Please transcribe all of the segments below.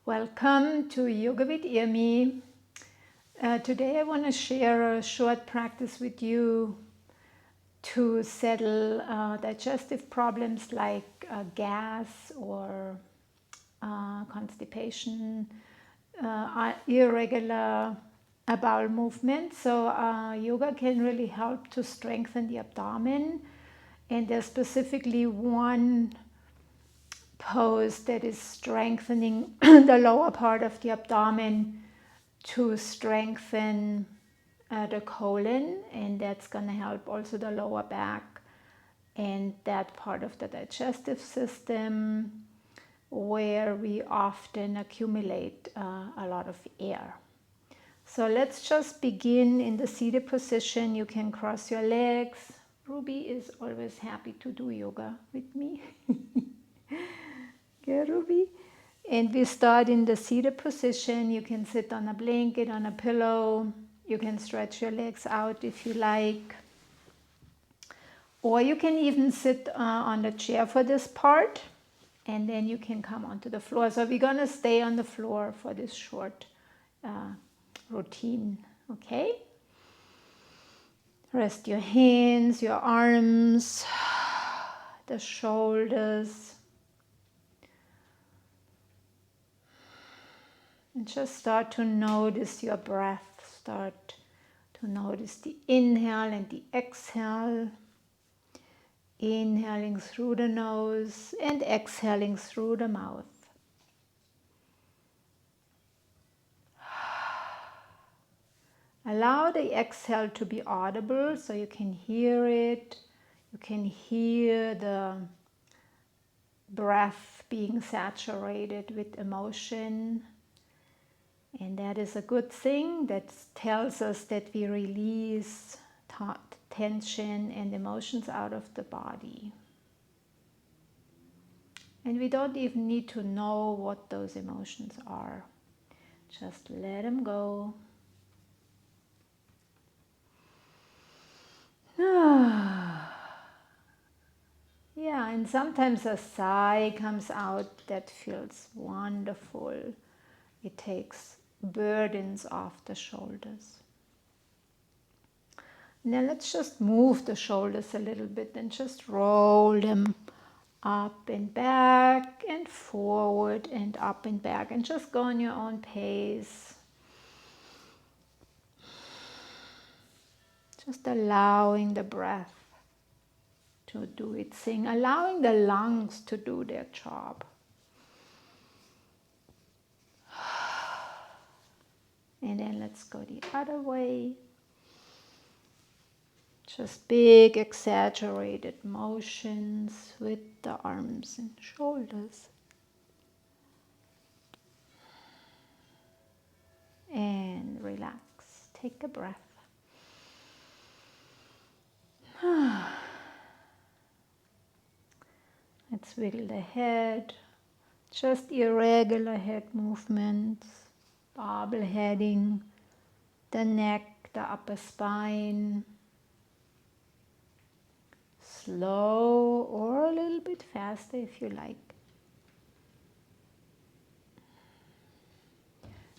Welcome to Yoga with IRMI. Today I want to share a short practice with you to settle digestive problems like gas or constipation, irregular bowel movement. So yoga can really help to strengthen the abdomen, and there's specifically one pose that is strengthening the lower part of the abdomen to strengthen the colon, and that's going to help also the lower back and that part of the digestive system where we often accumulate a lot of air. So let's just begin in the seated position. You can cross your legs. Ruby is always happy to do yoga with me. Okay, Ruby? And we start in the seated position. You can sit on a blanket, on a pillow. You can stretch your legs out if you like. Or you can even sit on the chair for this part. And then you can come onto the floor. So we're going to stay on the floor for this short routine. Okay? Rest your hands, your arms, the shoulders. And just start to notice your breath. Start to notice the inhale and the exhale. Inhaling through the nose and exhaling through the mouth. Allow the exhale to be audible so you can hear it. You can hear the breath being saturated with emotion. And that is a good thing. That tells us that we release tension and emotions out of the body. And we don't even need to know what those emotions are. Just let them go. Yeah, and sometimes a sigh comes out that feels wonderful. It takes burdens off the shoulders. Now let's just move the shoulders a little bit and just roll them up and back and forward and up and back, and just go on your own pace. Just allowing the breath to do its thing, allowing the lungs to do their job. And then let's go the other way. Just big exaggerated motions with the arms and shoulders. And relax. Take a breath. Let's wiggle the head. Just irregular head movements. Bobble heading. The neck, the upper spine. Slow or a little bit faster if you like.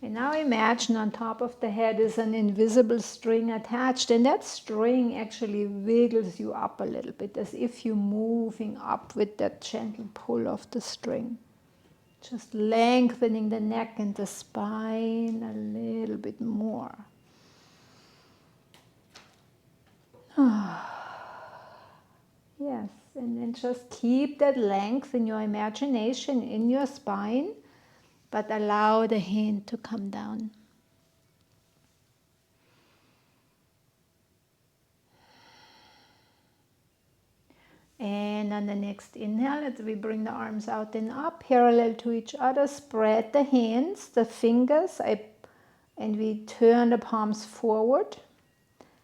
And now imagine on top of the head is an invisible string attached, and that string actually wiggles you up a little bit, as if you're moving up with that gentle pull of the string. Just lengthening the neck and the spine a little bit more. Yes, and then just keep that length in your imagination, in your spine, but allow the hand to come down. And on the next inhale, as we bring the arms out and up, parallel to each other, spread the hands, the fingers, and we turn the palms forward.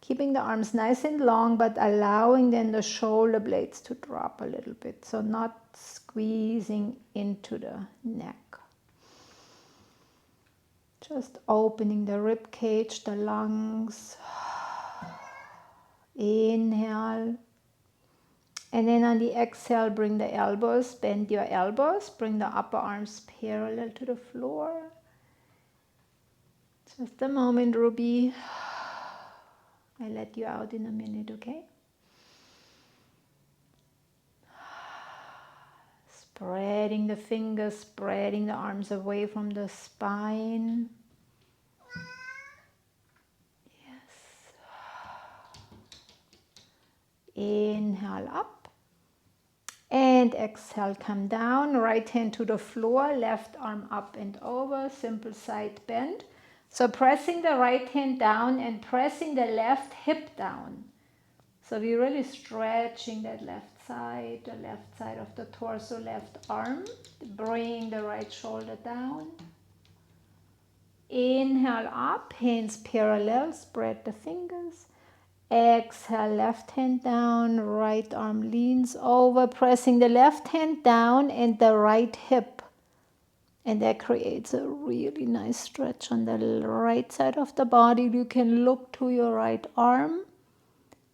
Keeping the arms nice and long, but allowing then the shoulder blades to drop a little bit. So not squeezing into the neck. Just opening the rib cage, the lungs. Inhale. And then on the exhale, bring the elbows, bend your elbows, bring the upper arms parallel to the floor. Just a moment, Ruby. I'll let you out in a minute, okay? Spreading the fingers, spreading the arms away from the spine. Yes. Inhale up. And exhale, come down. Right hand to the floor, left arm up and over. Simple side bend. So pressing the right hand down and pressing the left hip down. So we're really stretching that left side, the left side of the torso, left arm. Bring the right shoulder down. Inhale up, hands parallel, spread the fingers. Exhale, left hand down, right arm leans over, pressing the left hand down and the right hip. And that creates a really nice stretch on the right side of the body. You can look to your right arm.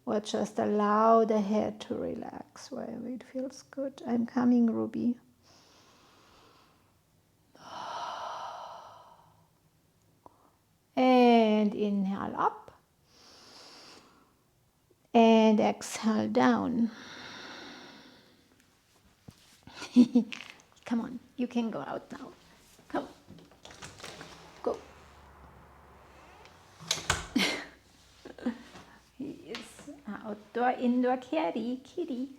Or just allow the head to relax wherever it feels good. I'm coming, Ruby. And inhale up. And exhale down. Come on, you can go out now. Come on. Go. He is outdoor, indoor kitty.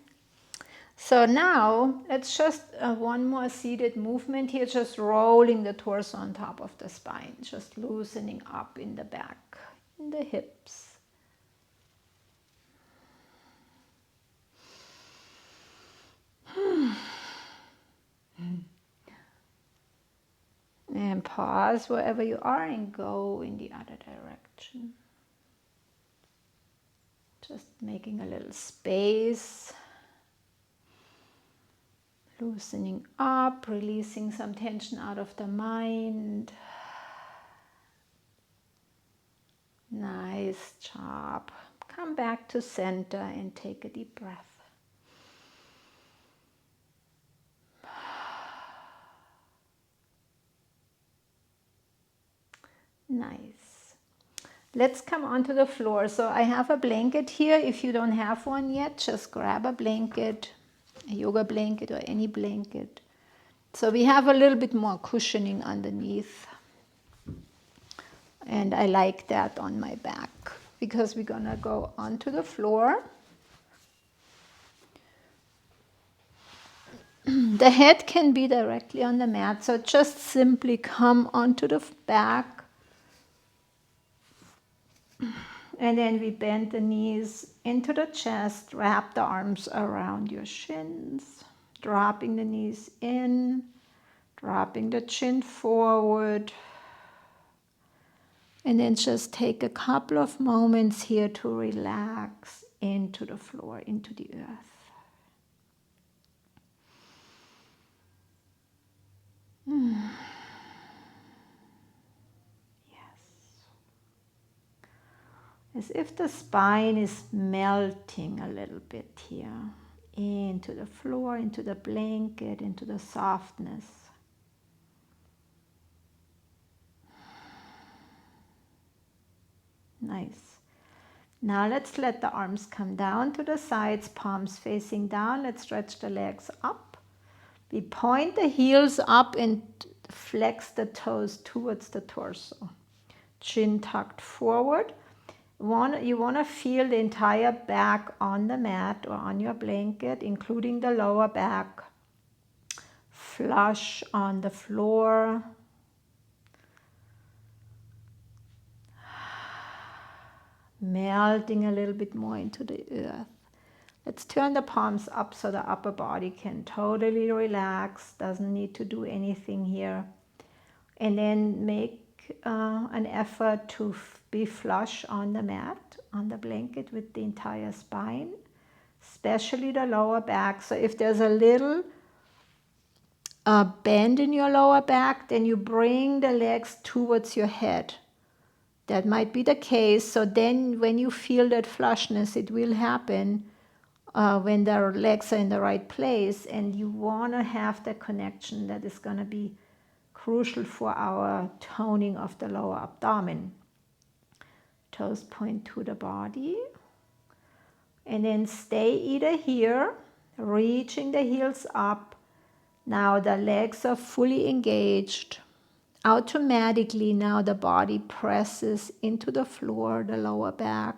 So now let's just one more seated movement here, just rolling the torso on top of the spine, just loosening up in the back, in the hips. And pause wherever you are and go in the other direction. Just making a little space. Loosening up, releasing some tension out of the mind. Nice job. Come back to center and take a deep breath. Nice. Let's come onto the floor. So I have a blanket here. If you don't have one yet, just grab a blanket, a yoga blanket or any blanket. So we have a little bit more cushioning underneath. And I like that on my back because we're gonna go onto the floor. The head can be directly on the mat, so just simply come onto the back. And then we bend the knees into the chest, wrap the arms around your shins, dropping the knees in, dropping the chin forward. And then just take a couple of moments here to relax into the floor, into the earth. As if the spine is melting a little bit here into the floor, into the blanket, into the softness. Nice. Now let's let the arms come down to the sides, palms facing down. Let's stretch the legs up. We point the heels up and flex the toes towards the torso. Chin tucked forward. You want to feel the entire back on the mat or on your blanket, including the lower back. Flush on the floor. Melting a little bit more into the earth. Let's turn the palms up so the upper body can totally relax. Doesn't need to do anything here. And then make an effort to be flush on the mat, on the blanket with the entire spine, especially the lower back. So if there's a little bend in your lower back, then you bring the legs towards your head. That might be the case. So then when you feel that flushness, it will happen. when their legs are in the right place, and you want to have that connection that is going to be crucial for our toning of the lower abdomen. Toes point to the body, and then stay either here, reaching the heels up. Now the legs are fully engaged. Automatically now the body presses into the floor, the lower back.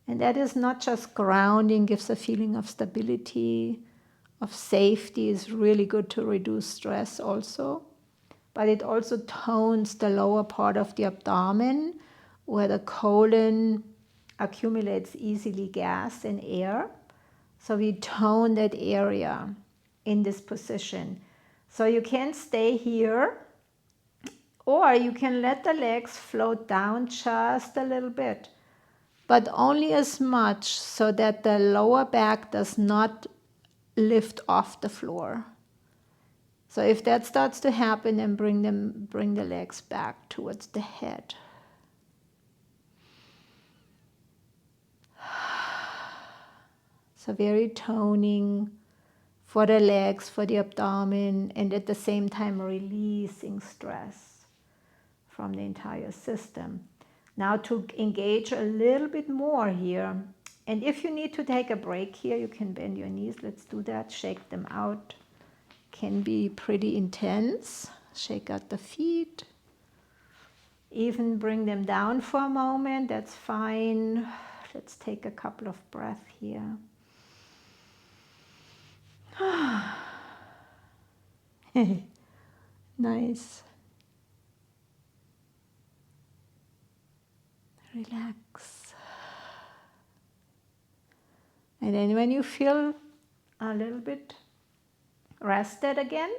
And that is not just grounding, gives a feeling of stability, of safety, is really good to reduce stress also. But it also tones the lower part of the abdomen, where the colon accumulates easily gas and air. So we tone that area in this position. So you can stay here, or you can let the legs float down just a little bit, but only as much so that the lower back does not lift off the floor. So if that starts to happen, then bring the legs back towards the head. So very toning for the legs, for the abdomen, and at the same time releasing stress from the entire system. Now to engage a little bit more here. And if you need to take a break here, you can bend your knees. Let's do that. Shake them out. Can be pretty intense. Shake out the feet. Even bring them down for a moment. That's fine. Let's take a couple of breaths here. Nice. Relax. And then when you feel a little bit rested again,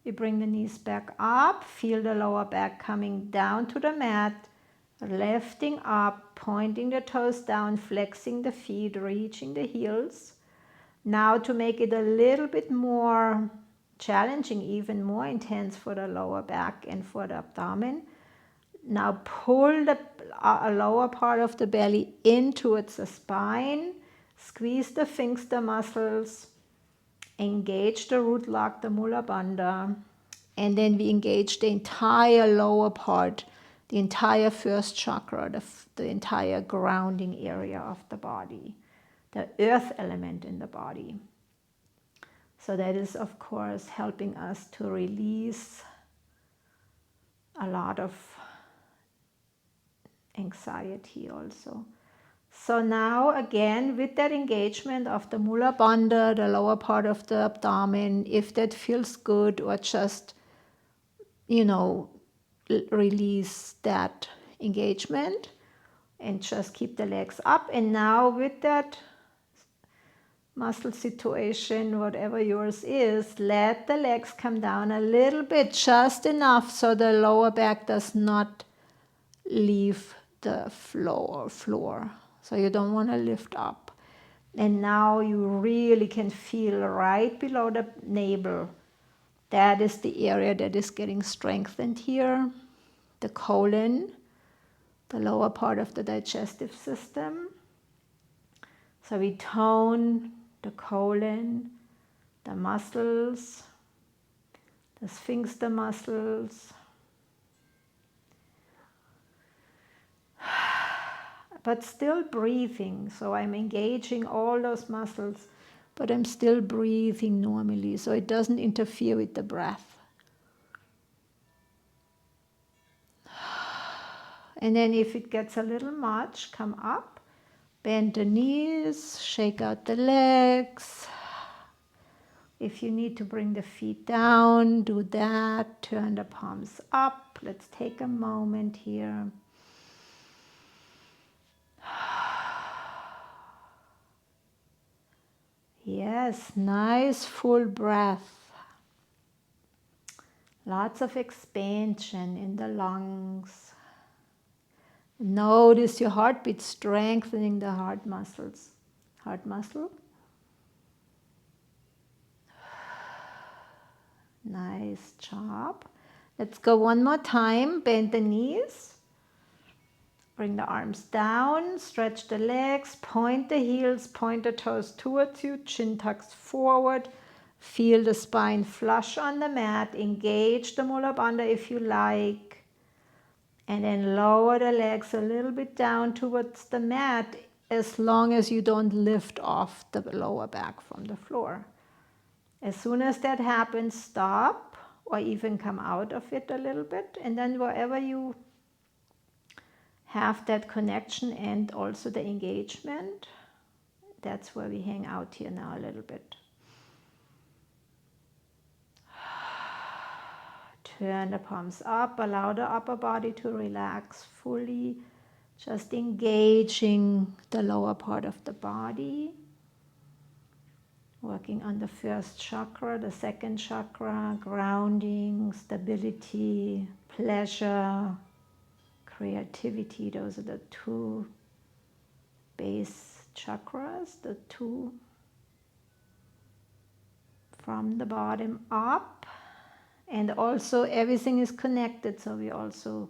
we bring the knees back up, feel the lower back coming down to the mat, lifting up, pointing the toes down, flexing the feet, reaching the heels. Now to make it a little bit more challenging, even more intense for the lower back and for the abdomen, now pull the lower part of the belly in towards the spine, squeeze the sphincter muscles, engage the root lock, the mula bandha, and then we engage the entire lower part, the entire first chakra, the entire grounding area of the body, the earth element in the body. So that is, of course, helping us to release a lot of anxiety also. So now again, with that engagement of the mula bandha, the lower part of the abdomen, if that feels good, or just, release that engagement and just keep the legs up. And now with that muscle situation, whatever yours is, let the legs come down a little bit, just enough so the lower back does not leave the floor. So you don't want to lift up. And now you really can feel right below the navel. That is the area that is getting strengthened here. The colon, the lower part of the digestive system. So we tone the colon, the muscles, the sphincter muscles. But still breathing. So I'm engaging all those muscles, but I'm still breathing normally, so it doesn't interfere with the breath. And then if it gets a little much, come up, bend the knees, shake out the legs. If you need to bring the feet down, do that. Turn the palms up. Let's take a moment here. Yes, nice full breath. Lots of expansion in the lungs. Notice your heartbeat, strengthening the heart muscles. Heart muscle. Nice job. Let's go one more time. Bend the knees. Bring the arms down, stretch the legs, point the heels, point the toes towards you, chin tucks forward. Feel the spine flush on the mat. Engage the Mula Bandha if you like. And then lower the legs a little bit down towards the mat, as long as you don't lift off the lower back from the floor. As soon as that happens, stop or even come out of it a little bit. And then wherever you have that connection and also the engagement, that's where we hang out here now a little bit. Turn the palms up, allow the upper body to relax fully, just engaging the lower part of the body. Working on the first chakra, the second chakra, grounding, stability, pleasure, creativity. Those are the two base chakras, the two from the bottom up. And also everything is connected, so we also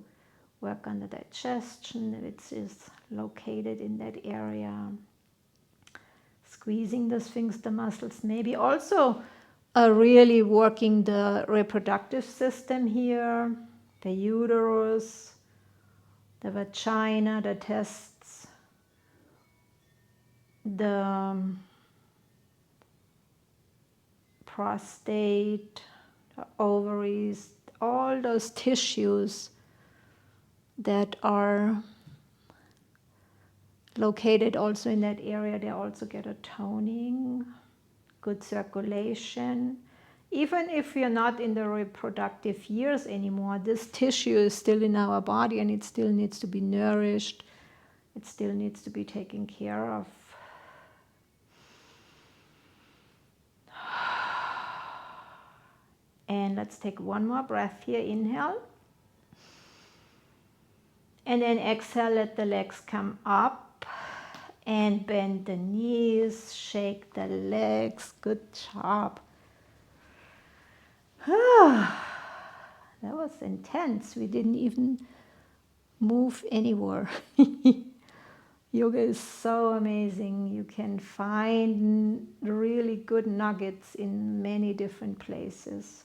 work on the digestion, which is located in that area. Squeezing the sphincter muscles, maybe also really working the reproductive system here, the uterus, the vagina, the testes, the prostate, the ovaries, all those tissues that are located also in that area. They also get a toning, good circulation. Even if you're not in the reproductive years anymore, this tissue is still in our body and it still needs to be nourished. It still needs to be taken care of. And let's take one more breath here. Inhale. And then exhale, let the legs come up and bend the knees, shake the legs. Good job. That was intense. We didn't even move anywhere. Yoga is so amazing. You can find really good nuggets in many different places,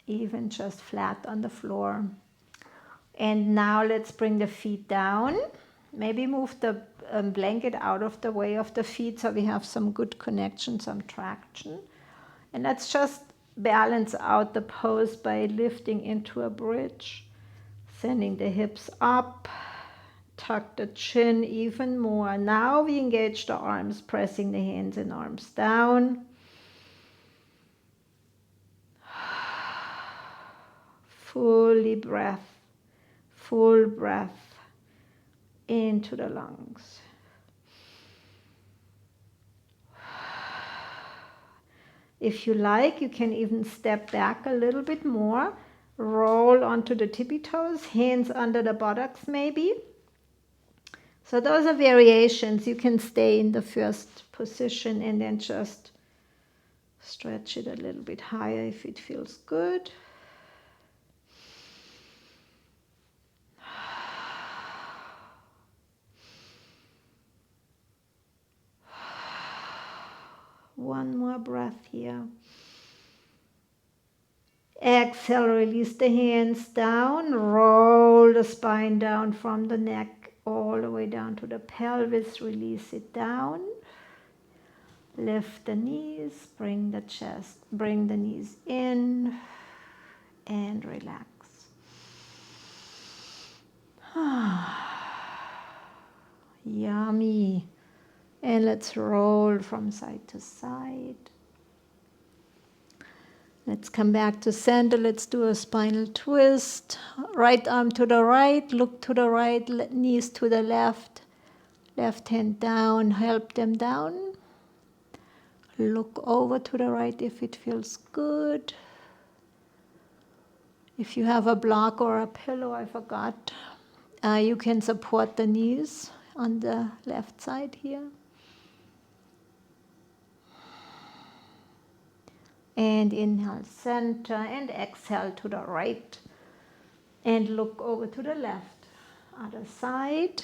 even just flat on the floor. And now let's bring the feet down. Maybe move the blanket out of the way of the feet so we have some good connection, some traction. And let's just balance out the pose by lifting into a bridge, sending the hips up, tuck the chin even more. Now we engage the arms, pressing the hands and arms down. Fully breath. Full breath into the lungs. If you like, you can even step back a little bit more. Roll onto the tippy toes, hands under the buttocks maybe. So those are variations. You can stay in the first position and then just stretch it a little bit higher if it feels good. One more breath here. Exhale, release the hands down, roll the spine down from the neck all the way down to the pelvis, release it down. Lift the knees, bring the chest, bring the knees in and relax. Yummy. And let's roll from side to side. Let's come back to center. Let's do a spinal twist. Right arm to the right, look to the right, knees to the left. Left hand down, help them down. Look over to the right if it feels good. If you have a block or a pillow, I forgot, you can support the knees on the left side here. And inhale, center, and exhale to the right. And look over to the left. Other side.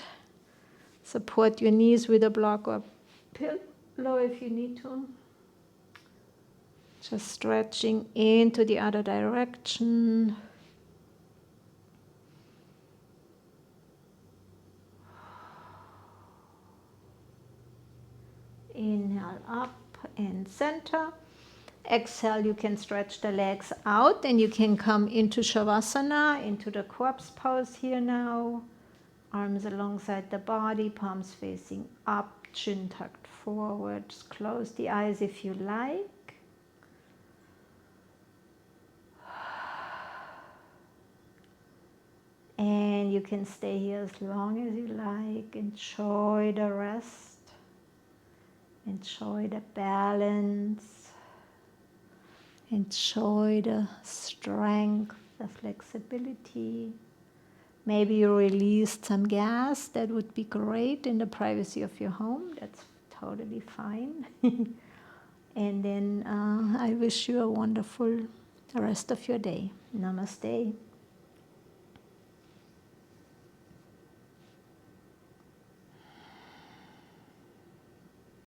Support your knees with a block or pillow if you need to. Just stretching into the other direction. Inhale up and center. Exhale, you can stretch the legs out and you can come into Shavasana, into the corpse pose here now. Arms alongside the body, palms facing up, chin tucked forward. Just close the eyes if you like. And you can stay here as long as you like. Enjoy the rest. Enjoy the balance. Enjoy the strength, the flexibility. Maybe you released some gas. That would be great in the privacy of your home. That's totally fine. And then I wish you a wonderful rest of your day. Namaste.